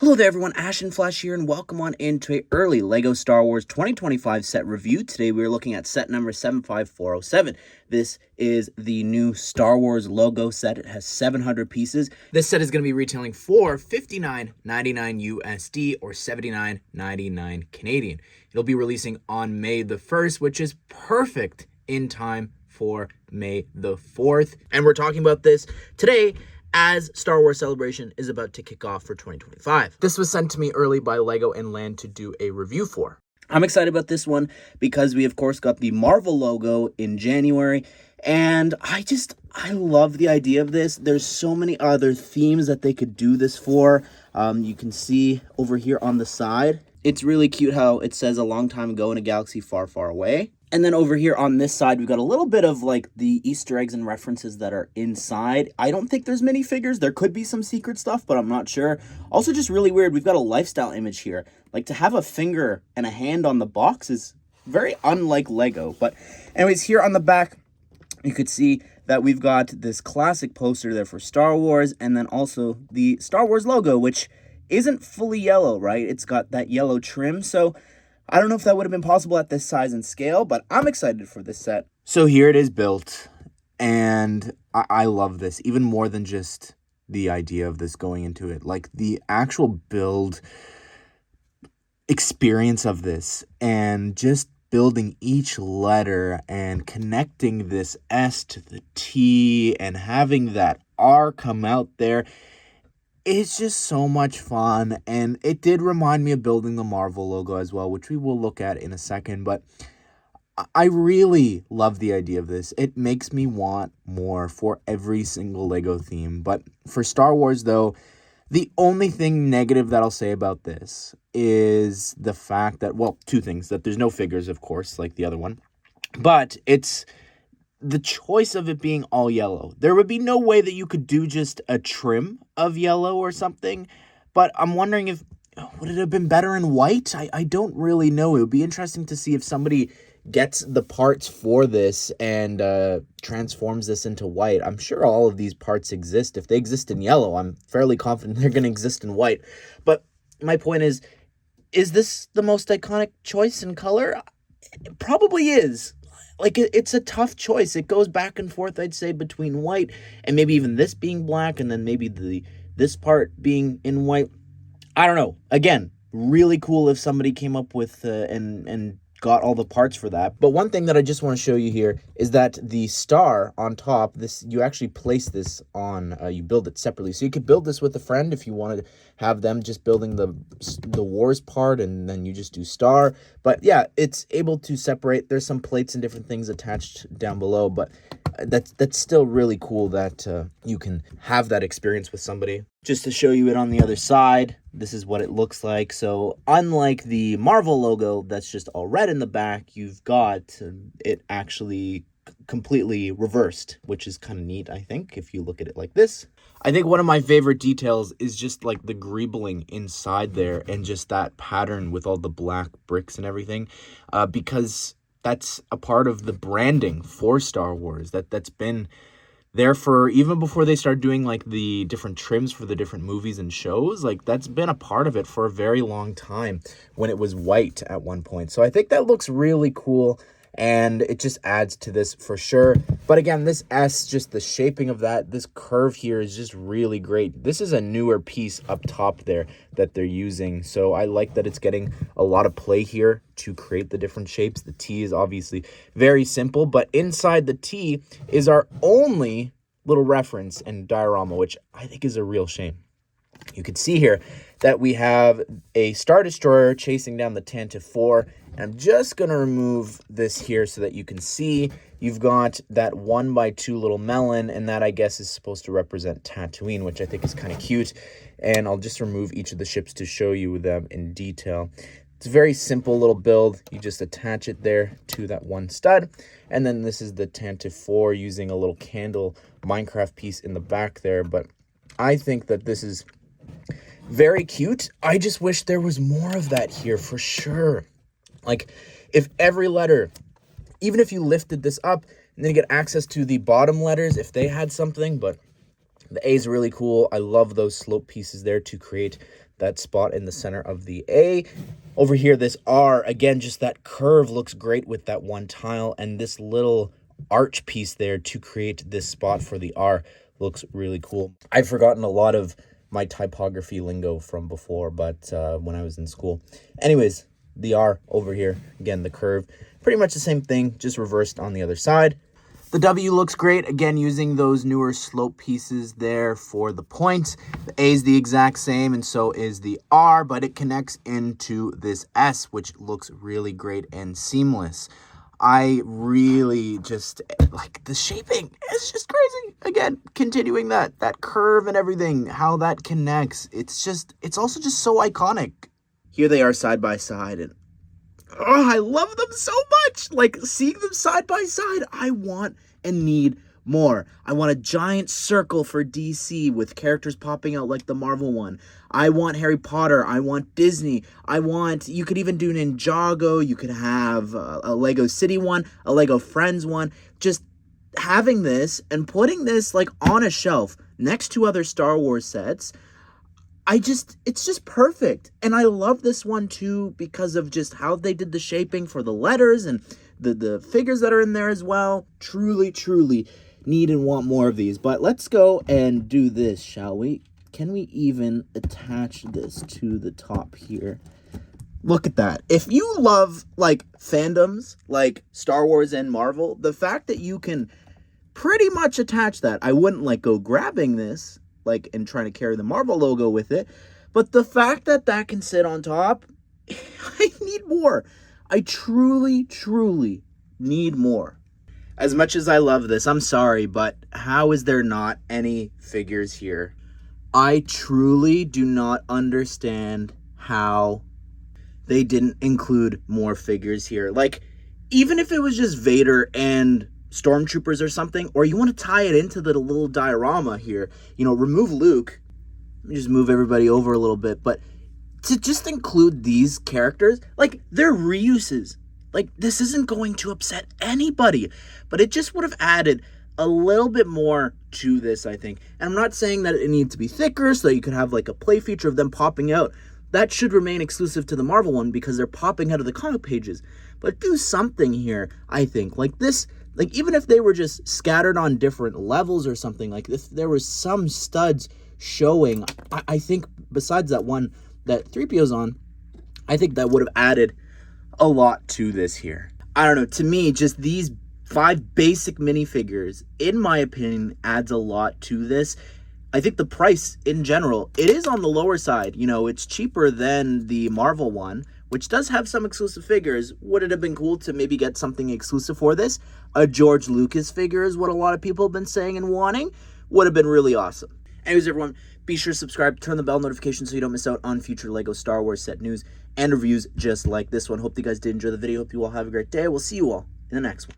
Hello there everyone, Ashen Flash here, and welcome on into a early LEGO Star Wars 2025 set review. Today we are looking at set number 75407. This is the new Star Wars logo set. It has 700 pieces. This set is going to be retailing for $59.99 USD or $79.99 Canadian. It'll be releasing on May the 1st, which is perfect in time for May the 4th. And we're talking about this today as Star Wars Celebration is about to kick off for 2025. This was sent to me early by LEGO and Land to do a review for. I'm excited about this one because we of course got the Marvel logo in January, and I love the idea of this. There's so many other themes that they could do this for. You can see over here on the side, it's really cute how it says a long time ago in a galaxy far, far away. And then over here on this side, we've got a little bit of like the Easter eggs and references that are inside. I don't think there's minifigures. There could be some secret stuff, but I'm not sure. Also just really weird, we've got a lifestyle image here. Like to have a finger and a hand on the box is very unlike LEGO. But anyways, here on the back, you could see that we've got this classic poster there for Star Wars, and then also the Star Wars logo, which isn't fully yellow, right? It's got that yellow trim, so I don't know if that would have been possible at this size and scale, but I'm excited for this set. So here it is built, and I love this, even more than just the idea of this going into it. Like the actual build experience of this, and just building each letter and connecting this S to the T and having that R come out there. It's just so much fun, and it did remind me of building the Marvel logo as well, which we will look at in a second, but I really love the idea of this. It makes me want more for every single LEGO theme, but for Star Wars, though, the only thing negative that I'll say about this is the fact that, well, two things, that there's no figures, of course, like the other one, but it's the choice of it being all yellow. There would be no way that you could do just a trim of yellow or something, but I'm wondering if, would it have been better in white? I don't really know. It would be interesting to see if somebody gets the parts for this and transforms this into white. I'm sure all of these parts exist. If they exist in yellow, I'm fairly confident they're going to exist in white. But my point is this the most iconic choice in color? It probably is. Like, it's a tough choice. It goes back and forth, I'd say, between white and maybe even this being black, and then maybe this part being in white. I don't know. Again, really cool if somebody came up with and got all the parts for that. But one thing that I just want to show you here is that the star on top, this, you actually place this on, you build it separately. So you could build this with a friend if you wanted to have them just building the wars part, and then you just do star. But yeah, it's able to separate. There's some plates and different things attached down below, but that's still really cool that you can have that experience with somebody. Just to show you it on the other side, this is what it looks like. So unlike the Marvel logo that's just all red in the back, you've got it actually completely reversed, which is kind of neat, I think, if you look at it like this. I think one of my favorite details is just like the greebling inside there and just that pattern with all the black bricks and everything, because that's a part of the branding for Star Wars that's been there for even before they started doing like the different trims for the different movies and shows. Like that's been a part of it for a very long time when it was white at one point. So I think that looks really cool, and it just adds to this for sure. But again, this S, just the shaping of that, this curve here is just really great. This is a newer piece up top there that they're using, so I like that it's getting a lot of play here to create the different shapes. The T is obviously very simple, but inside the T is our only little reference and diorama, which I think is a real shame. You can see here that we have a Star Destroyer chasing down the Tantive 4. And I'm just going to remove this here so that you can see you've got that 1x2 little melon, and that I guess is supposed to represent Tatooine, which I think is kind of cute. And I'll just remove each of the ships to show you them in detail. It's a very simple little build. You just attach it there to that one stud. And then this is the Tantive 4 using a little candle Minecraft piece in the back there. But I think that this is very cute. I just wish there was more of that here for sure. Like if every letter, even if you lifted this up and then you get access to the bottom letters, if they had something, but the A is really cool. I love those slope pieces there to create that spot in the center of the A. Over here, this R, again, just that curve looks great with that one tile, and this little arch piece there to create this spot for the R looks really cool. I've forgotten a lot of my typography lingo from before, but when I was in school. Anyways, the R over here, again, the curve, pretty much the same thing, just reversed on the other side. The W looks great, again, using those newer slope pieces there for the points. The A is the exact same, and so is the R, but it connects into this S, which looks really great and seamless. I really just like the shaping. It's just crazy. Again, continuing that curve and everything, how that connects. It's also just so iconic. Here they are side by side, and oh, I love them so much. Like, seeing them side by side, I want and need more. I want a giant circle for DC with characters popping out like the Marvel one. I want Harry Potter. I want Disney. You could even do Ninjago. You could have a Lego City one, a Lego Friends one. Just having this and putting this like on a shelf next to other Star Wars sets, it's just perfect. And I love this one too because of just how they did the shaping for the letters and the figures that are in there as well. Truly, truly need and want more of these. But let's go and do this, shall we? Can we even attach this to the top here? Look at that. If you love like fandoms like Star Wars and Marvel, the fact that you can pretty much attach that, I wouldn't like go grabbing this like and trying to carry the Marvel logo with it, but the fact that that can sit on top, I need more. I truly, truly need more. As much as I love this, I'm sorry, but how is there not any figures here? I truly do not understand how they didn't include more figures here. Like, even if it was just Vader and stormtroopers or something, or you want to tie it into the little diorama here, remove Luke. Let me just move everybody over a little bit, but to just include these characters, like, they're reuses. Like, this isn't going to upset anybody, but it just would have added a little bit more to this, I think. And I'm not saying that it needs to be thicker so that you could have like a play feature of them popping out. That should remain exclusive to the Marvel one because they're popping out of the comic pages. But do something here, I think. Like this, like even if they were just scattered on different levels or something, like if there was some studs showing, I think besides that one that 3PO's on, I think that would have added a lot to this here. I don't know, to me, just these 5 basic minifigures, in my opinion, adds a lot to this. I think the price in general, it is on the lower side. It's cheaper than the Marvel one, which does have some exclusive figures. Would it have been cool to maybe get something exclusive for this? A George Lucas figure is what a lot of people have been saying and wanting. Would have been really awesome. Anyways, everyone, be sure to subscribe, turn the bell notification so you don't miss out on future LEGO Star Wars set news and reviews just like this one. Hope you guys did enjoy the video. Hope you all have a great day. We'll see you all in the next one.